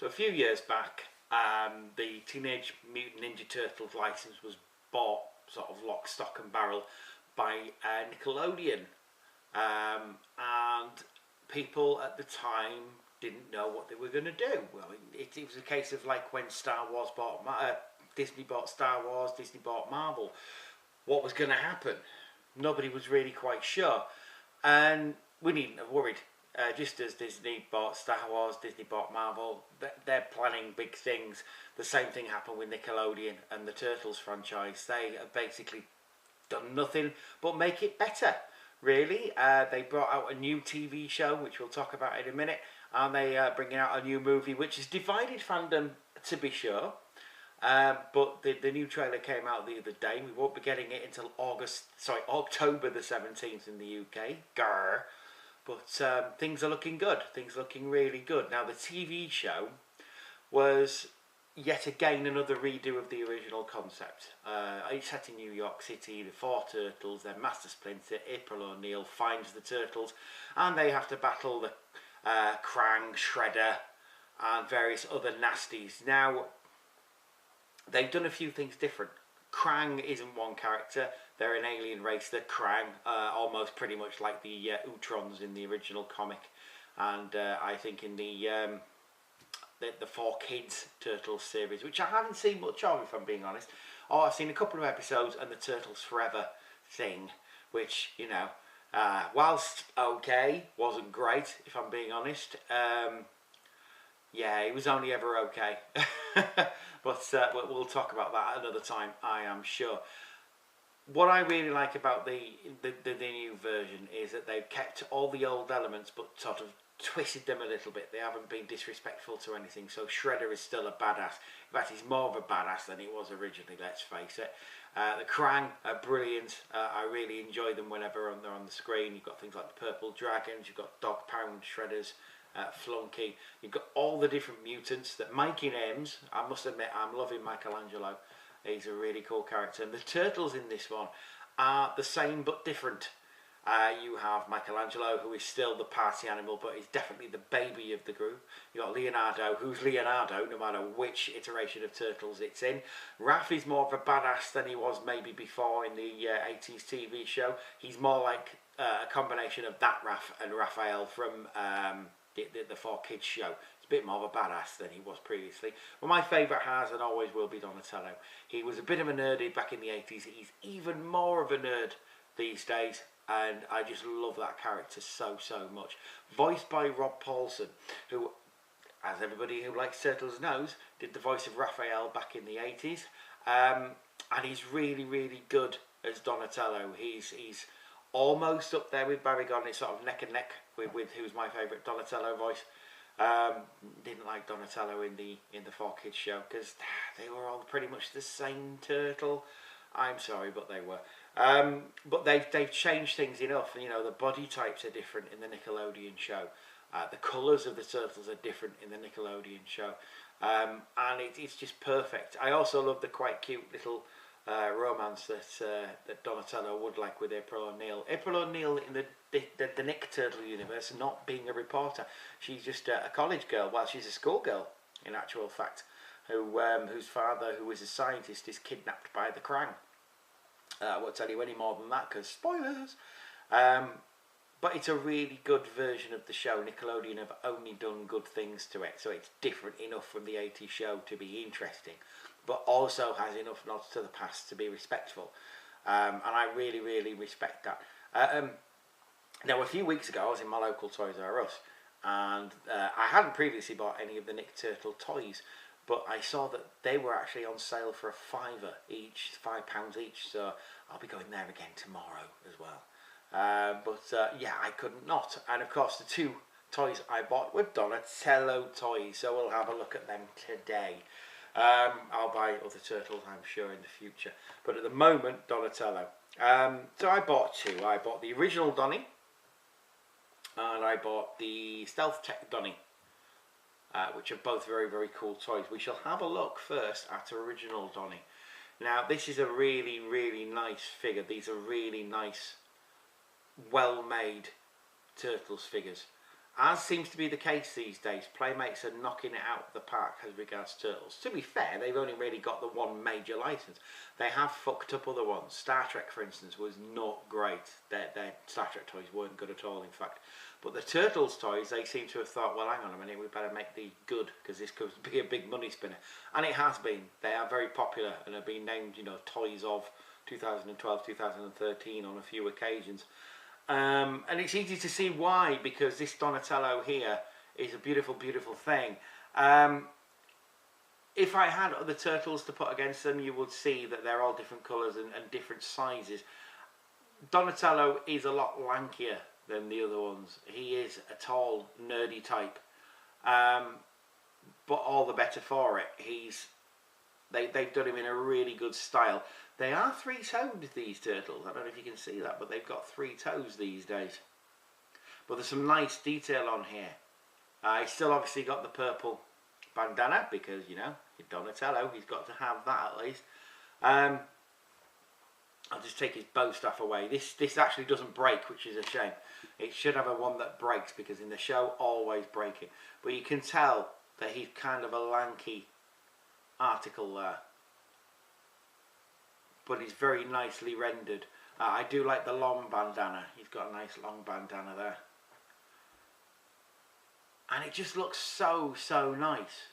a few years back, the Teenage Mutant Ninja Turtles license was bought sort of lock, stock and barrel by Nickelodeon, and people at the time didn't know what they were going to do. Well, it was a case of like when Disney bought Star Wars, Disney bought Marvel. What was going to happen? Nobody was really quite sure, and we needn't have worried. Just as Disney bought Star Wars, Disney bought Marvel, they're planning big things. The same thing happened with Nickelodeon and the Turtles franchise. They have basically done nothing but make it better, really. They brought out a new TV show, which we'll talk about in a minute, and they are bringing out a new movie, which has divided fandom, to be sure. But the new trailer came out the other day. We won't be getting it until October the 17th in the UK. Grr. But things are looking good. Things are looking really good. Now, the TV show was yet again another redo of the original concept. It's set in New York City. The four turtles, then Master Splinter, April O'Neil finds the turtles, and they have to battle the Krang, Shredder, and various other nasties. Now, they've done a few things different. Krang isn't one character. They're an alien race. They're Krang, almost pretty much like the Utrons in the original comic, and I think in the Four Kids Turtles series, which I haven't seen much of, if I'm being honest. Oh, I've seen a couple of episodes and the Turtles Forever thing, which, you know, whilst okay, wasn't great, if I'm being honest. Yeah, it was only ever okay. But we'll talk about that another time, I am sure. What I really like about the new version is that they've kept all the old elements but sort of twisted them a little bit. They haven't been disrespectful to anything. So Shredder is still a badass. In fact, he's more of a badass than he was originally, let's face it. The Krang are brilliant. I really enjoy them whenever they're on the screen. You've got things like the Purple Dragons, you've got Dog Pound Shredders, Flunky. You've got all the different mutants that Mikey names. I must admit, I'm loving Michelangelo. He's a really cool character. And the turtles in this one are the same but different. You have Michelangelo, who is still the party animal, but is definitely the baby of the group. You've got Leonardo, who's Leonardo, no matter which iteration of Turtles it's in. Raph is more of a badass than he was maybe before in the 80s TV show. He's more like a combination of that Raph and Raphael from the Four Kids show. He's a bit more of a badass than he was previously. But my favourite has and always will be Donatello. He was a bit of a nerdy back in the 80s. He's even more of a nerd these days, and I just love that character so much. Voiced by Rob Paulson, who, as everybody who likes Turtles knows, did the voice of Raphael back in the 80s, and he's really good as Donatello. He's almost up there with Barry Gordon. It's sort of neck and neck with who's my favourite Donatello voice. Didn't like Donatello in the Four Kids show because they were all pretty much the same turtle. I'm sorry, but they were. But they've changed things enough. You know, the body types are different in the Nickelodeon show. The colours of the turtles are different in the Nickelodeon show, and it's just perfect. I also love the quite cute little romance that Donatello would like with April O'Neil. April O'Neil in the Nick Turtle universe, not being a reporter, she's just a college girl. Well, she's a schoolgirl in actual fact, whose father, who is a scientist, is kidnapped by the Krang. I won't tell you any more than that because spoilers. But it's a really good version of the show. Nickelodeon have only done good things to it, so it's different enough from the 80s show to be interesting, but also has enough nods to the past to be respectful. And I really respect that. Now, a few weeks ago, I was in my local Toys R Us, and I hadn't previously bought any of the Nick Turtle toys, but I saw that they were actually on sale for £5 each, £5 each, so I'll be going there again tomorrow as well. Yeah, I couldn't not. And of course, the two toys I bought were Donatello toys, so we'll have a look at them today. I'll buy other turtles, I'm sure, in the future, but at the moment, Donatello. So I bought two. I bought the original Donnie, and I bought the Stealth Tech Donnie, which are both very cool toys. We shall have a look first at original Donnie. Now, this is a really nice figure. These are really nice, well-made Turtles figures. as seems to be the case these days, Playmates are knocking it out of the park as regards Turtles. To be fair, they've only really got the one major license. They have fucked up other ones. Star Trek, for instance, was not great. Their Star Trek toys weren't good at all, in fact. But the Turtles toys, they seem to have thought, well, hang on a minute, we better make these good, because this could be a big money spinner. And it has been. They are very popular and have been named, you know, toys of 2012, 2013 on a few occasions. And it's easy to see why, because this Donatello here is a beautiful, beautiful thing. If I had other Turtles to put against them, you would see that they're all different colours and different sizes. Donatello is a lot lankier than the other ones. He is a tall, nerdy type, but all the better for it. They've done him in a really good style. They are three-toed, these turtles. I don't know if you can see that, but they've got 3 toes these days. But there's some nice detail on here. He's still obviously got the purple bandana, because, you know, Donatello, he's got to have that at least. I'll just take his bow staff away. This actually doesn't break, which is a shame. It should have a one that breaks, because in the show, always breaking. But you can tell that he's kind of a lanky article there. But he's very nicely rendered. I do like the long bandana. He's got a nice long bandana there. And it just looks so, so nice.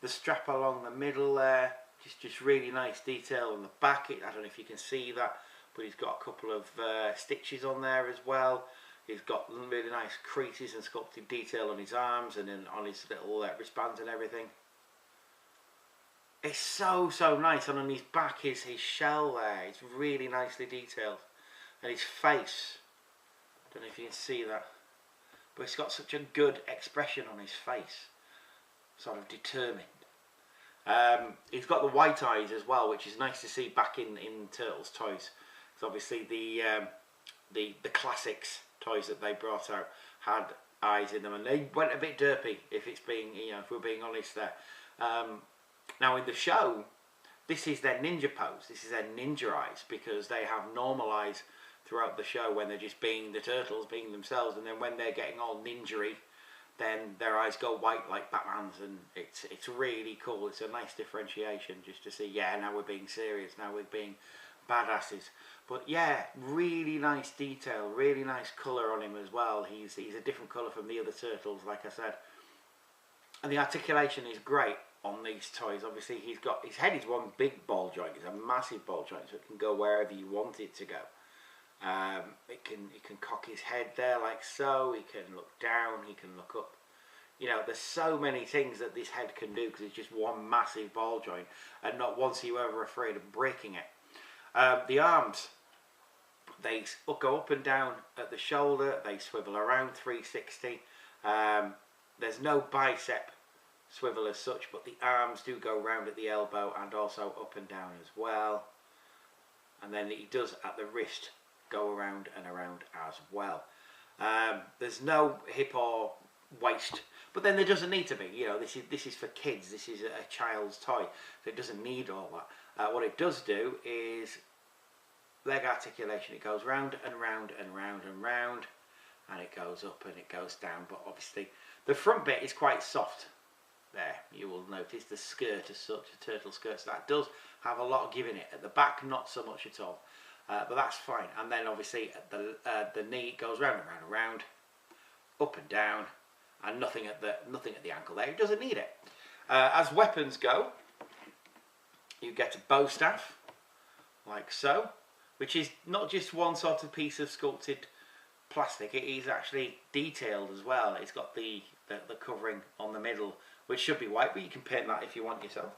The strap along the middle there, just really nice detail on the back. I don't know if you can see that, but he's got a couple of stitches on there as well. He's got really nice creases and sculpted detail on his arms and then on his little wristbands and everything. It's so, so nice. And on his back is his shell there. It's really nicely detailed. And his face, I don't know if you can see that, but it's got such a good expression on his face. Sort of determined. He's got the white eyes as well, which is nice to see back in Turtles toys. Because obviously the classics toys that they brought out had eyes in them, and they went a bit derpy, if it's being, you know, if we're being honest there. Now in the show, this is their ninja pose. This is their ninja eyes, because they have normal eyes throughout the show when they're just being the turtles, being themselves, and then when they're getting all ninja-y, then their eyes go white like Batman's, and it's really cool. It's a nice differentiation just to see, yeah, now we're being serious, now we're being badasses. But yeah, really nice detail, really nice colour on him as well. He's a different colour from the other turtles, like I said. And the articulation is great on these toys. Obviously he's got, his head is one big ball joint. It's a massive ball joint, so it can go wherever you want it to go. It can cock his head there like so, he can look down, he can look up. You know, there's so many things that this head can do, because it's just one massive ball joint, and not once are you ever afraid of breaking it. The arms, they go up and down at the shoulder, they swivel around 360. There's no bicep swivel as such, but the arms do go round at the elbow and also up and down as well. And then he does at the wrist go around and around as well. There's no hip or waist, but then there doesn't need to be. You know, this is for kids. This is a child's toy, so it doesn't need all that. What it does do is leg articulation. It goes round and round and round and round, and it goes up and it goes down. But obviously, the front bit is quite soft. There, you will notice the skirt as such, the turtle skirt. So that does have a lot of give in it. At the back, not so much at all. But that's fine. And then obviously at the knee it goes round and round and round, up and down, and nothing at the ankle there. It doesn't need it. As weapons go, you get a bow staff, like so, which is not just one sort of piece of sculpted plastic. It is actually detailed as well. It's got the covering on the middle, which should be white, but you can paint that if you want yourself.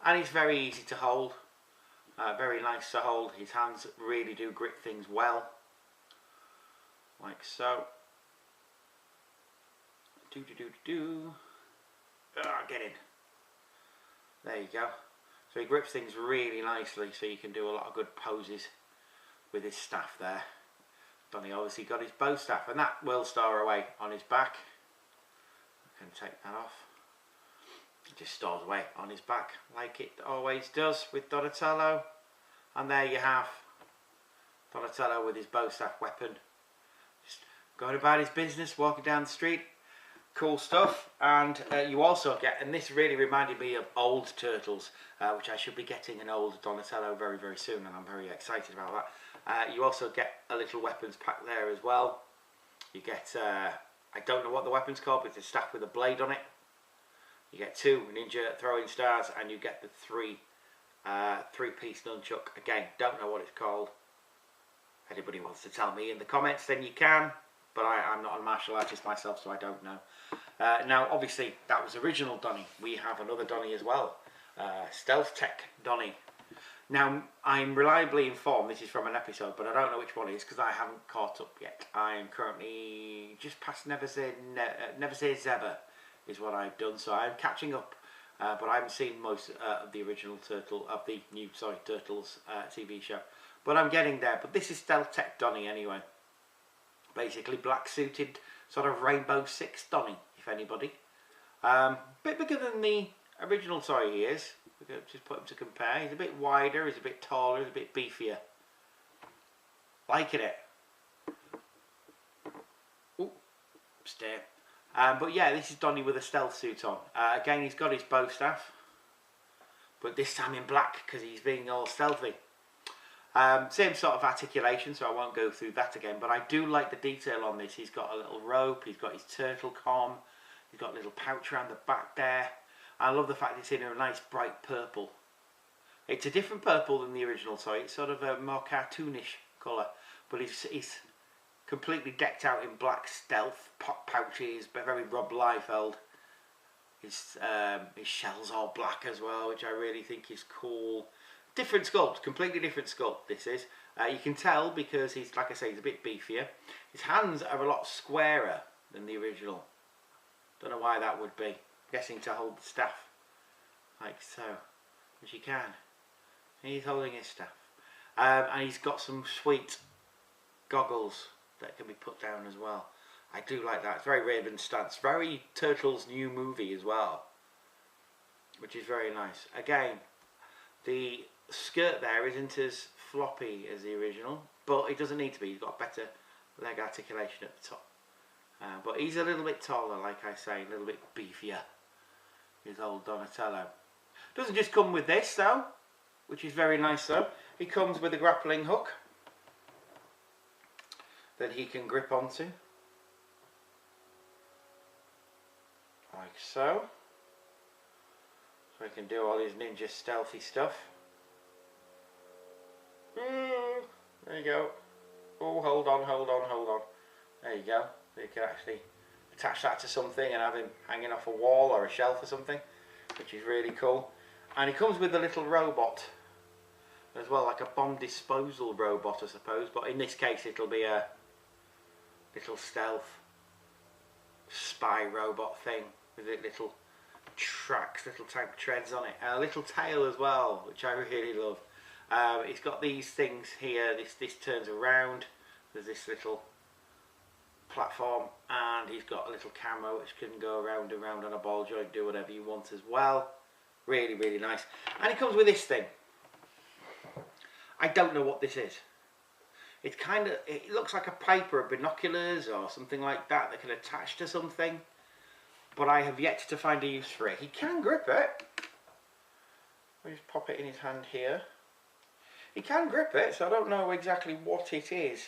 And it's very easy to hold. Very nice to hold. His hands really do grip things well, like so. Get in. There you go. So he grips things really nicely, so you can do a lot of good poses with his staff there. Donnie obviously got his bow staff, and that will store away on his back. I can take that off. It just stores away on his back like it always does with Donatello. And there you have Donatello with his bow staff weapon, just going about his business, walking down the street. cool stuff. And you also get, and this really reminded me of old Turtles, which I should be getting an old Donatello very, very soon, and I'm very excited about that. You also get a little weapons pack there as well. You get, I don't know what the weapon's called, but it's a staff with a blade on it. You get 2 ninja throwing stars, and you get the 3-piece nunchuck. Again, don't know what it's called. If anybody wants to tell me in the comments, then you can. But I'm not a martial artist myself, so I don't know. Now, obviously, that was original Donnie. We have another Donnie as well. Stealth Tech Donnie. Now, I'm reliably informed this is from an episode, but I don't know which one it is because I haven't caught up yet. I am currently just past Never Say Never is what I've done, so I'm catching up. But I haven't seen most of the original Turtles TV show. But I'm getting there. But this is Stealth Tech Donnie anyway. Basically black suited sort of Rainbow Six Donnie, if anybody. Bit bigger than the original toy he is. We could just put him to compare. He's a bit wider, he's a bit taller, he's a bit beefier. Liking it. Ooh, stay. But yeah, this is Donnie with a stealth suit on. Again, he's got his bow staff, but this time in black because he's being all stealthy. Same sort of articulation, so I won't go through that again, but I do like the detail on this. He's got a little rope, he's got his turtle com, he's got a little pouch around the back there. I love the fact it's in a nice bright purple. It's a different purple than the original toy. It's sort of a more cartoonish colour, but he's completely decked out in black stealth pouches, but very Rob Liefeld. His shell's all black as well, which I really think is cool. Different sculpt, completely different sculpt this is. You can tell because he's, like I say, he's a bit beefier. His hands are a lot squarer than the original. Don't know why that would be. I'm guessing to hold the staff, like so, as you can. He's holding his staff. And he's got some sweet goggles that can be put down as well. I do like that. It's very Raven stance. Very Turtles new movie as well, which is very nice. Again, the skirt there isn't as floppy as the original, but it doesn't need to be. He's got better leg articulation at the top. But he's a little bit taller, like I say, a little bit beefier. His old Donatello. Doesn't just come with this though, which is very nice though. He comes with a grappling hook that he can grip onto, like so. So he can do all his ninja stealthy stuff. There you go. Oh, hold on. There you go. You can actually attach that to something and have him hanging off a wall or a shelf or something, which is really cool. And he comes with a little robot as well, like a bomb disposal robot, I suppose. But in this case, it'll be a little stealth spy robot thing with little tracks, little tank treads on it, and a little tail as well, which I really love. It's got these things here. This turns around. There's this little platform, and he's got a little camera which can go around and round on a ball joint, do whatever you want as well. Really, really nice. And it comes with this thing. I don't know what this is. It's kind of, it looks like a pipe or binoculars or something like that that can attach to something, but I have yet to find a use for it. He can grip it. I'll just pop it in his hand here. He can grip it, so I don't know exactly what it is.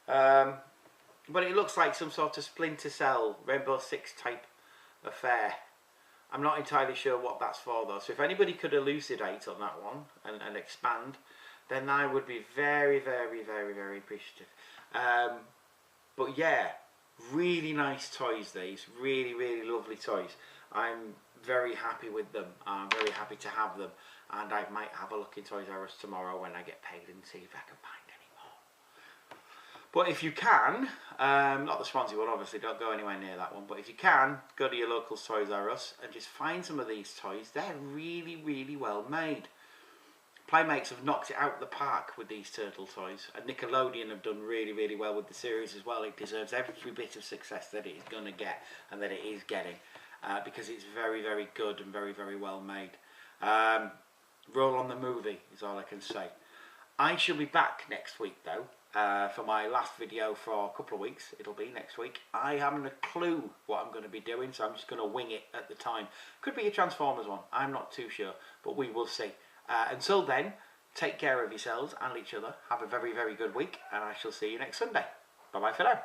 But it looks like some sort of Splinter Cell, Rainbow Six type affair. I'm not entirely sure what that's for though, so if anybody could elucidate on that one and expand, then I would be very, very, very, very appreciative. But yeah, really nice toys these, really, really lovely toys. I'm very happy with them. I'm very happy to have them, and I might have a look in Toys R Us tomorrow when I get paid and see if I can find any more. But if you can, not the Swansea one obviously, don't go anywhere near that one, but if you can, go to your local Toys R Us and just find some of these toys. They're really, really well made. Playmates have knocked it out of the park with these turtle toys, and Nickelodeon have done really, really well with the series as well. It deserves every bit of success that it is going to get and that it is getting, because it's very, very good and very, very well made. Roll on the movie is all I can say. I shall be back next week though. for my last video for a couple of weeks. It'll be next week. I haven't a clue what I'm going to be doing, so I'm just going to wing it at the time. Could be a Transformers one, I'm not too sure, but we will see. Until then, take care of yourselves and each other. Have a very, very good week, and I shall see you next Sunday. Bye bye for now.